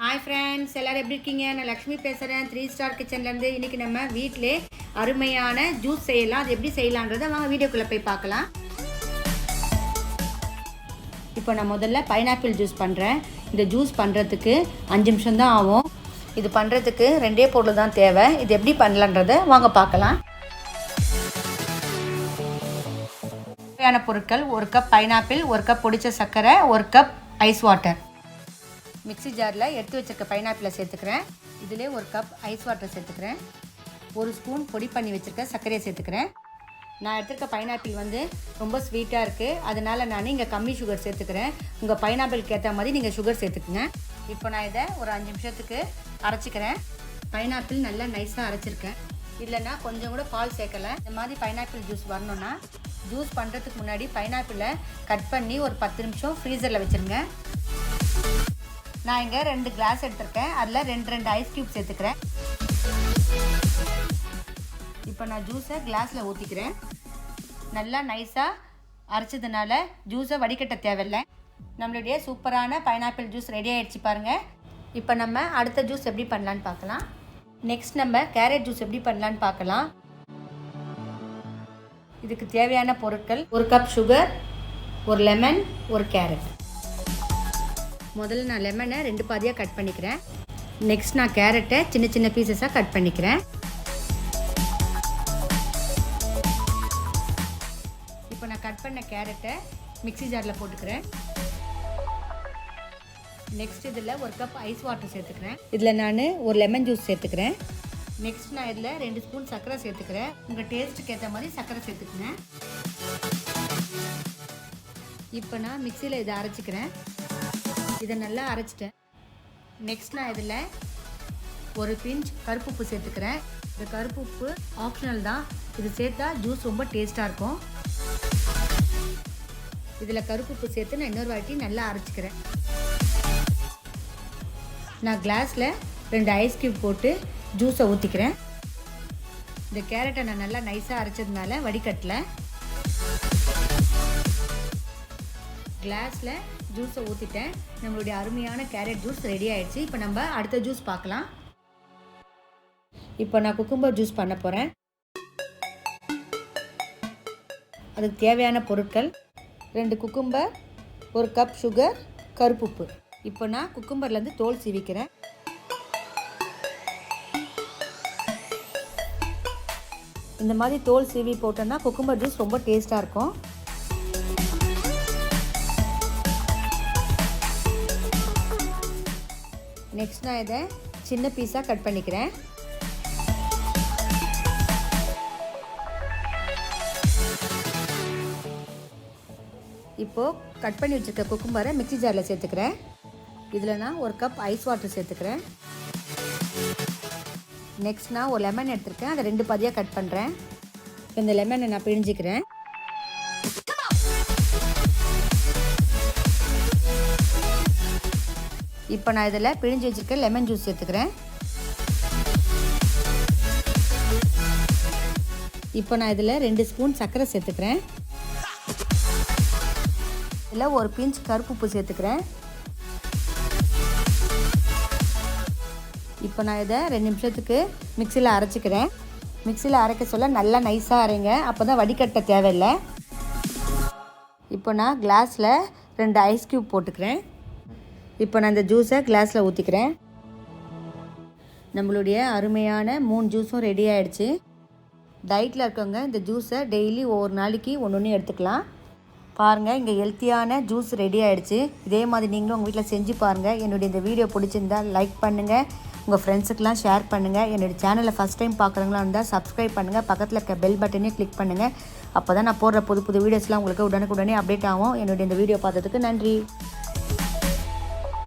Hi friends, எல்லாரும் எப்படி இருக்கீங்க? நான் லக்ஷ்மி பேசுறேன் 3 ஸ்டார் கிச்சன்ல இருந்து. இன்னைக்கு நம்ம வீட்லயே அருமையான ஜூஸ் செய்யலாம். அது எப்படி செய்யலாம்ன்றதை வாங்க வீடியோக்குள்ள போய் பார்க்கலாம். இப்போ நான் முதல்ல பைனாப்பிள் ஜூஸ் பண்றேன். இந்த ஜூஸ் பண்றதுக்கு 5 நிமிஷம் தான் ஆகும். இது பண்றதுக்கு ரெண்டே பொருள் தான் தேவை. இது எப்படி பண்ணலாம்ன்றதை வாங்க பார்க்கலாம். தேவையான பொருட்கள் 1 கப் பைனாப்பிள், 1 கப் பொடிச்ச சர்க்கரை, 1 கப் ஐஸ் வாட்டர். மிக்ஸி ஜாரில் எடுத்து வச்சிருக்க பைனாப்பிளை சேர்த்துக்கிறேன். இதிலே 1 கப் ஐஸ் வாட்டர் சேர்த்துக்கிறேன். 1 ஸ்பூன் பொடி பண்ணி வச்சுருக்க சர்க்கரையை சேர்த்துக்கிறேன். நான் எடுத்துருக்க பைனாப்பிள் வந்து ரொம்ப ஸ்வீட்டாக இருக்குது, அதனால் நான் இங்கே கம்மி சுகர் சேர்த்துக்கிறேன். உங்கள் பைனாப்பிளுக்கு ஏற்ற மாதிரி நீங்கள் சுகர் சேர்த்துக்குங்க. இப்போ நான் இதை ஒரு 5 நிமிஷத்துக்கு அரைச்சிக்கிறேன். பைனாப்பிள் நல்லா நைஸாக அரைச்சிருக்கேன். இல்லைன்னா கொஞ்சம் கூட பால் சேர்க்கலை. இந்த மாதிரி பைனாப்பிள் ஜூஸ் வரணுன்னா ஜூஸ் பண்ணுறதுக்கு முன்னாடி பைனாப்பிளை கட் பண்ணி ஒரு 10 நிமிஷம் ஃப்ரீசரில் வச்சுருங்க. நான் இங்கே 2 கிளாஸ் எடுத்திருக்கேன். அதில் 2 ஐஸ் க்யூப் சேர்த்துக்கிறேன். இப்போ நான் ஜூஸை கிளாஸில் ஊற்றிக்கிறேன். நல்லா நைஸாக அரைச்சதுனால ஜூஸை வடிகட்ட தேவையில்லை. நம்மளுடைய சூப்பரான பைனாப்பிள் ஜூஸ் ரெடி ஆகிடுச்சு பாருங்கள். இப்போ நம்ம அடுத்த ஜூஸ் எப்படி பண்ணலான்னு பார்க்கலாம். நெக்ஸ்ட் நம்ம கேரட் ஜூஸ் எப்படி பண்ணலான்னு பார்க்கலாம். இதுக்கு தேவையான பொருட்கள் 1 கப் சுகர், 1 லெமன், 1 கேரட். முதல்ல நான் லெமனை 2 பாதியாக கட் பண்ணிக்கிறேன். நெக்ஸ்ட் நான் கேரட்டை சின்ன சின்ன பீசஸாக கட் பண்ணிக்கிறேன். இப்போ நான் கட் பண்ண கேரட்டை மிக்ஸி ஜாரில் போட்டுக்கிறேன். நெக்ஸ்ட் இதில் 1 கப் ஐஸ் வாட்டர் சேர்த்துக்கிறேன். இதில் நான் 1 லெமன் ஜூஸ் சேர்த்துக்கிறேன். நெக்ஸ்ட் நான் இதில் 2 ஸ்பூன் சர்க்கரை சேர்த்துக்கிறேன். உங்கள் டேஸ்ட்டுக்கு ஏற்ற மாதிரி சர்க்கரை சேர்த்துக்கிறேன். இப்போ நான் மிக்சியில் இதை அரைச்சிக்கிறேன். இதை நல்லா அரைச்சிட்டேன். நெக்ஸ்ட் நான் இதில் 1 பிஞ்ச் கருப்பு உப்பு சேர்த்துக்கிறேன். இந்த கருப்பு உப்பு ஆப்ஷனல் தான். இது சேர்த்தா ஜூஸ் ரொம்ப டேஸ்ட்டாக இருக்கும். இதில் கருப்பு உப்பு சேர்த்து நான் இன்னொரு வாட்டி நல்லா அரைச்சிக்கிறேன். நான் கிளாஸில் 2 ஐஸ் க்யூப் போட்டு ஜூஸை ஊற்றிக்கிறேன். இந்த கேரட்டை நான் நல்லா நைஸாக அரைச்சதுனால வடிகட்டல. கிளாஸில் ஜூஸை ஊற்றிட்டேன். நம்மளுடைய அருமையான கேரட் ஜூஸ் ரெடி ஆகிடுச்சு. இப்போ நம்ம அடுத்த ஜூஸ் பார்க்கலாம். இப்போ நான் குக்கும்பர் ஜூஸ் பண்ண போகிறேன். அதுக்கு தேவையான பொருட்கள் 2 குக்கும்பர், 1 கப் சுகர், கருப்புப்பு. இப்போ நான் குக்கும்பர்லேருந்து தோல் சீவிக்கிறேன். இந்த மாதிரி தோல் சீவி போட்டோன்னா குக்கும்பர் ஜூஸ் ரொம்ப டேஸ்ட்டாக இருக்கும். நெக்ஸ்ட் நான் இதை சின்ன பீஸாக கட் பண்ணிக்கிறேன். இப்போது கட் பண்ணி வச்சுருக்க குக்கும்பரை மிக்ஸி ஜாரில் சேர்த்துக்கிறேன். இதில் நான் 1 கப் ஐஸ் வாட்டர் சேர்த்துக்கிறேன். நெக்ஸ்ட் நான் 1 லெமன் எடுத்துருக்கேன். அதை 2 பாதியாக கட் பண்ணுறேன். இந்த லெமனை நான் பிழிஞ்சிக்கிறேன். இப்போ நான் இதில் பிழிஞ்சு வச்சுருக்க லெமன் ஜூஸ் சேர்த்துக்கிறேன். இப்போ நான் இதில் 2 ஸ்பூன் சர்க்கரை சேர்த்துக்கிறேன். இதில் 1 பிஞ்ச் கருப்பு உப்பு சேர்த்துக்கிறேன். இப்போ நான் இதை 2 நிமிஷத்துக்கு மிக்சியில் அரைச்சிக்கிறேன். மிக்சியில் அரைக்க சொல்ல நல்லா நைஸாக அரைங்க, அப்போ தான் வடிகட்ட தேவையில்லை. இப்போ நான் கிளாஸில் 2 ஐஸ் க்யூப் போட்டுக்கிறேன். இப்போ நான் இந்த ஜூஸை கிளாஸில் ஊற்றிக்கிறேன். நம்மளுடைய அருமையான 3 ஜூஸும் ரெடி ஆகிடுச்சு. டயட்டில் இருக்கவங்க இந்த ஜூஸை டெய்லி ஒவ்வொரு நாளைக்கு ஒன்று எடுத்துக்கலாம். பாருங்கள், இங்கே ஹெல்த்தியான ஜூஸ் ரெடி ஆகிடுச்சு. இதே மாதிரி நீங்களும் உங்கள் வீட்டில் செஞ்சு பாருங்கள். என்னுடைய இந்த வீடியோ பிடிச்சிருந்தால் லைக் பண்ணுங்கள், உங்கள் ஃப்ரெண்ட்ஸுக்கெலாம் ஷேர் பண்ணுங்கள். என்னுடைய சேனலை ஃபஸ்ட் டைம் பார்க்குறவங்களா இருந்தால் சப்ஸ்கிரைப் பண்ணுங்கள். பக்கத்தில் இருக்க பெல் பட்டனையும் கிளிக் பண்ணுங்கள். அப்போ தான் நான் போடுற புது வீடியோஸ்லாம் உங்களுக்கு உடனுக்குடனே அப்டேட் ஆகும். என்னுடைய இந்த வீடியோ பார்த்ததுக்கு நன்றி.